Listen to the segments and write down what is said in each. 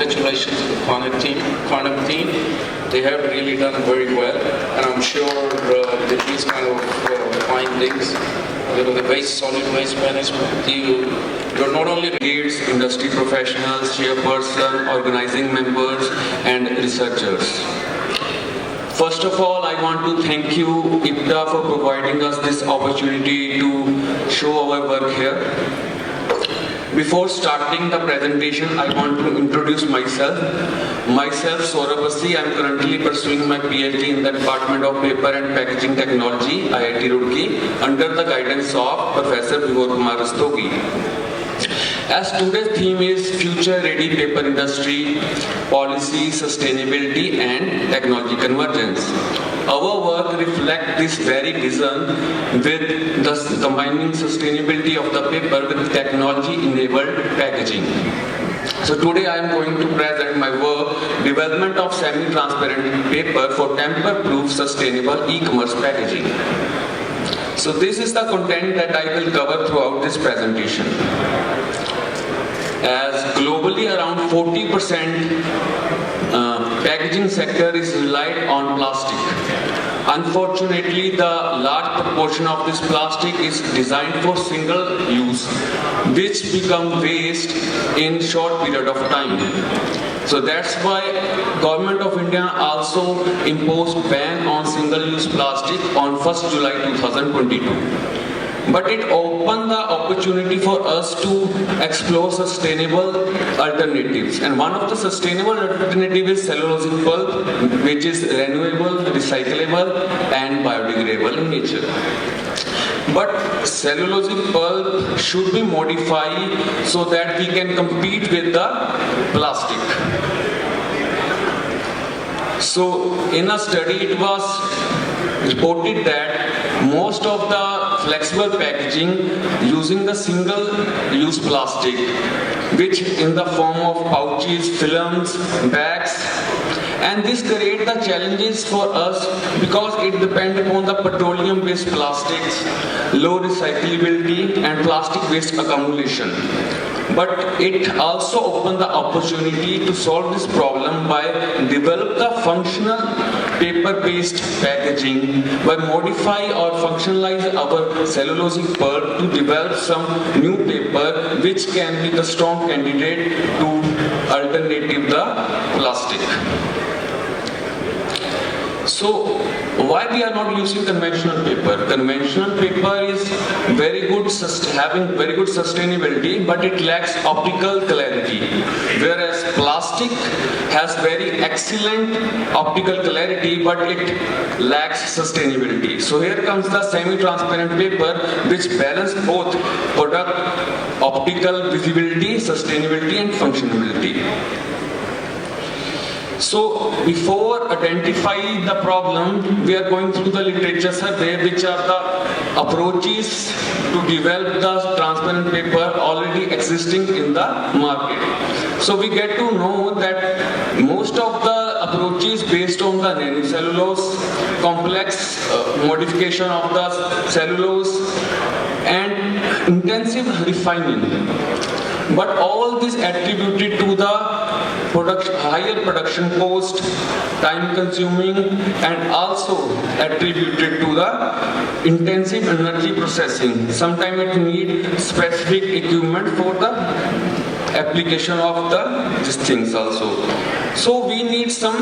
congratulations to the Quantum team. They have really done very well, and I'm sure with these kind of findings, the waste, solid waste management, you're not only leads, industry professionals, chairperson, organizing members, and researchers. First of all, I want to thank you, IPTA, for providing us this opportunity to show our work here. Before starting the presentation, I want to introduce myself. Myself, Saurabh Bassi. I am currently pursuing my PhD in the Department of Paper and Packaging Technology, IIT Roorkee, under the guidance of Professor Vibhor Kumar Rastogi. As today's theme is Future Ready Paper Industry, Policy, Sustainability and Technology Convergence. Our work reflects this very vision with thus combining sustainability of the paper with technology-enabled packaging. So today I am going to present my work, Development of Semi-Transparent Paper for Tamper-Proof Sustainable E-Commerce Packaging. So this is the content that I will cover throughout this presentation. As globally around 40% packaging sector is relied on plastic. Unfortunately, the large proportion of this plastic is designed for single use, which become waste in short period of time. So that's why Government of India also imposed ban on single-use plastic on 1st July 2022. But it opened the opportunity for us to explore sustainable alternatives. And one of the sustainable alternatives is cellulosic pulp, which is renewable, recyclable, and biodegradable in nature. But cellulosic pulp should be modified so that we can compete with the plastic. So in a study, it was reported that most of the flexible packaging using the single-use plastic, which in the form of pouches, films, bags, and this creates the challenges for us because it depends upon the petroleum-based plastics, low recyclability, and plastic waste accumulation. But it also opens the opportunity to solve this problem by develop the functional paper-based packaging, by modify or functionalize our cellulosic pulp to develop some new paper which can be the strong candidate to alternative the plastic. So why we are not using conventional paper? Conventional paper is very good, having very good sustainability, but it lacks optical clarity. Whereas plastic has very excellent optical clarity, but it lacks sustainability. So here comes the semi-transparent paper, which balance both product optical visibility, sustainability, and functionality. So before identifying the problem, we are going through the literature survey, which are the approaches to develop the transparent paper already existing in the market. So we get to know that most of the approaches based on the nanocellulose, complex modification of the cellulose, and intensive refining. But all this attributed to the higher production cost, time consuming, and also attributed to the intensive energy processing. Sometimes it needs specific equipment for the application of these things also. So we need some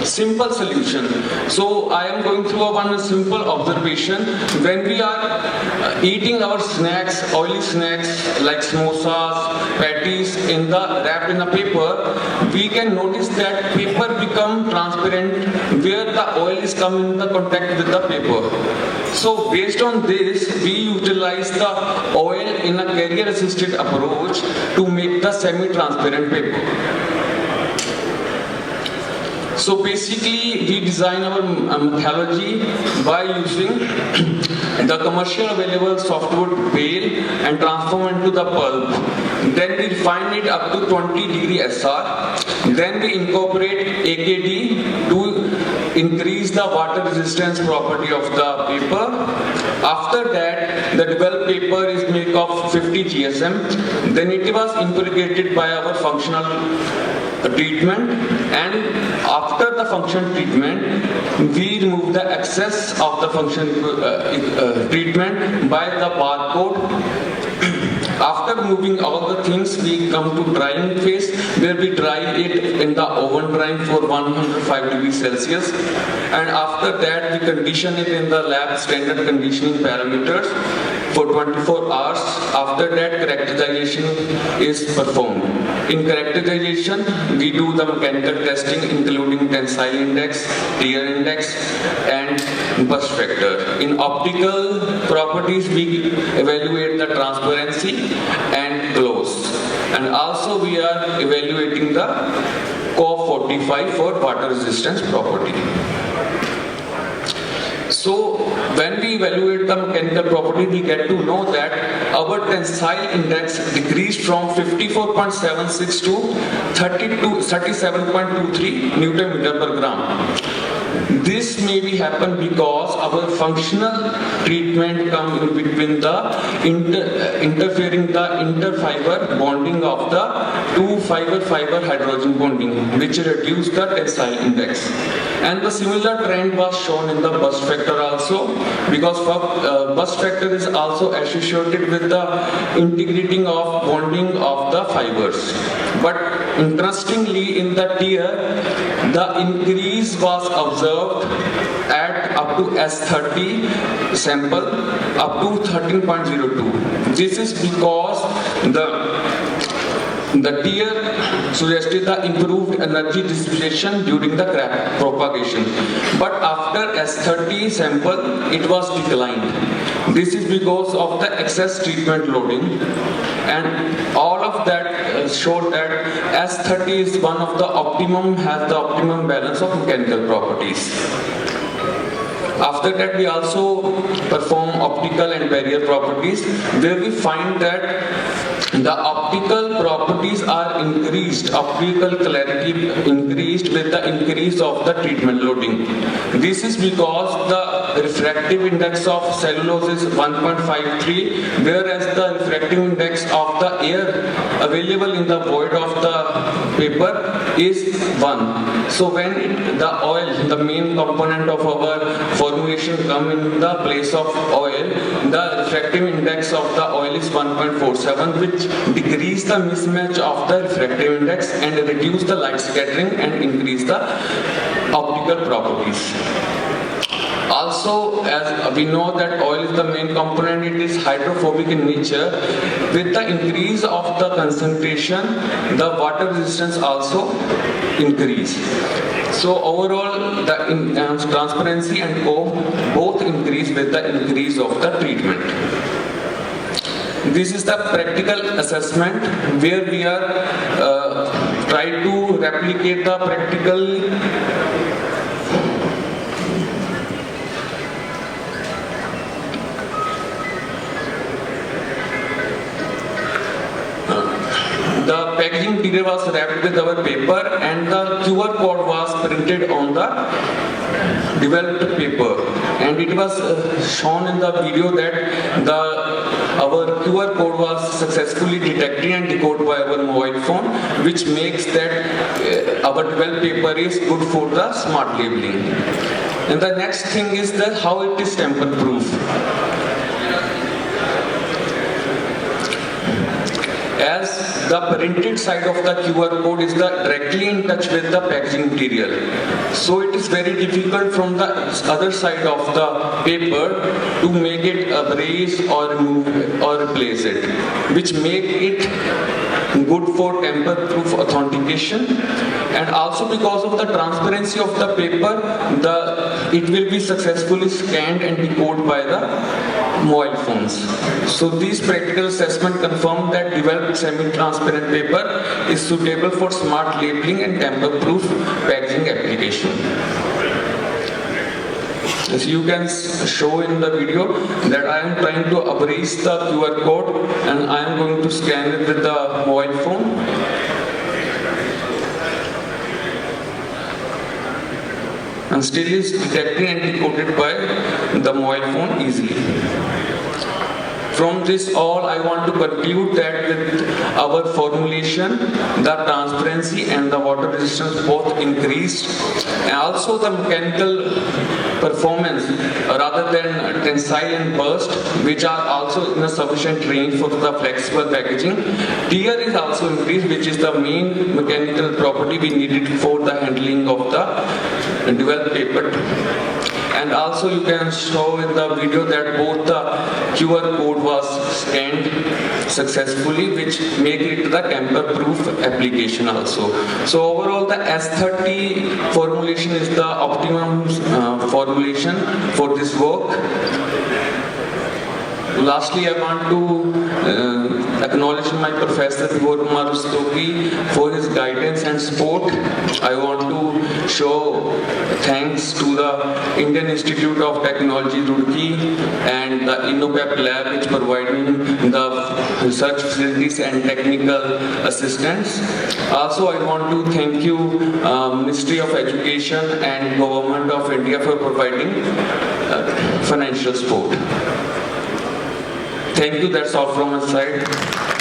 simple solution. So I am going through one simple observation. When we are eating our snacks, oily snacks like samosas, patties wrapped in a paper, we can notice that paper become transparent where the oil is coming in the contact with the paper. So based on this, we utilize the oil in a carrier-assisted approach to make the semi-transparent paper. So basically, we design our methodology by using the commercial available softwood bale and transform into the pulp. Then we refine it up to 20 degree SR. Then we incorporate AKD to increase the water resistance property of the paper. After that, the developed paper is made of 50 GSM. Then it was impregnated by our functional treatment, and after the function treatment, we remove the excess of the function treatment by the barcode. After removing all the things, we come to drying phase, where we dry it in the oven drying for 105 degrees Celsius, and after that we condition it in the lab standard conditioning parameters for 24 hours. After that, characterization is performed. In characterization, we do the mechanical testing including tensile index, tear index, and burst factor. In optical properties, we evaluate the transparency and gloss. And also we are evaluating the CO45 for water resistance property. So when we evaluate the mechanical property, we get to know that our tensile index decreased from 54.76 to 37.23 Newton meter per gram. This may be happen because our functional treatment come in between the interfering the interfiber bonding of the two fiber hydrogen bonding, which reduce the tensile index. And the similar trend was shown in the burst factor also, because burst factor is also associated with the integrating of bonding of the fibers. But interestingly, in the tear, the increase was observed at up to S30 sample up to 13.02. This is because the tear suggested the improved energy dissipation during the crack propagation. But after S30 sample, it was declined. This is because of the excess treatment loading. And all of that showed that S30 is one of the optimum, has the optimum balance of mechanical properties. After that, we also perform optical and barrier properties, where we find that the optical properties are increased, optical clarity increased with the increase of the treatment loading. This is because the refractive index of cellulose is 1.53, whereas the refractive index of the air available in the void of the paper is 1. So when the oil, the main component of our formulation, come in the place of oil, the refractive index of the oil is 1.47, which decrease the mismatch of the refractive index and reduce the light scattering and increase the optical properties. Also, as we know that oil is the main component, it is hydrophobic in nature. With the increase of the concentration, the water resistance also increase. So overall, the transparency and CO both increase with the increase of the treatment. This is the practical assessment, where we are trying to replicate the practical the packaging material was wrapped with our paper, and the QR code was printed on the developed paper, and it was shown in the video that our QR code was successfully detected and decoded by our mobile phone, which makes that our developed paper is good for the smart labeling. And the next thing is that how it is tamper proof. As the printed side of the QR code is directly in touch with the packaging material, so it is very difficult from the other side of the paper to make it erase or remove or replace it, which make it good for tamper-proof authentication. And also because of the transparency of the paper, it will be successfully scanned and decoded by the mobile phones. So these practical assessment confirm that developed semi-transparent paper is suitable for smart labeling and tamper-proof packaging application. As you can show in the video that I am trying to erase the QR code, and I am going to scan it with the mobile phone. And still is detected and decoded by the mobile phone easily. From this all, I want to conclude that with our formulation, the transparency and the water resistance both increased, and also the mechanical performance rather than tensile and burst, which are also in a sufficient range for the flexible packaging. Tear is also increased, which is the main mechanical property we needed for the handling of the developed paper. And also you can show in the video that both the QR code was scanned successfully, which make it the tamper-proof application also. So overall the S30 formulation is the optimum formulation for this work. Lastly, I want to acknowledge my professor Saurabh for his guidance and support. I want to show thanks to the Indian Institute of Technology Roorkee and the InnoPep lab, which providing the research facilities and technical assistance. Also, I want to thank you Ministry of Education and Government of India for providing financial support. Thank you, that's all from my side.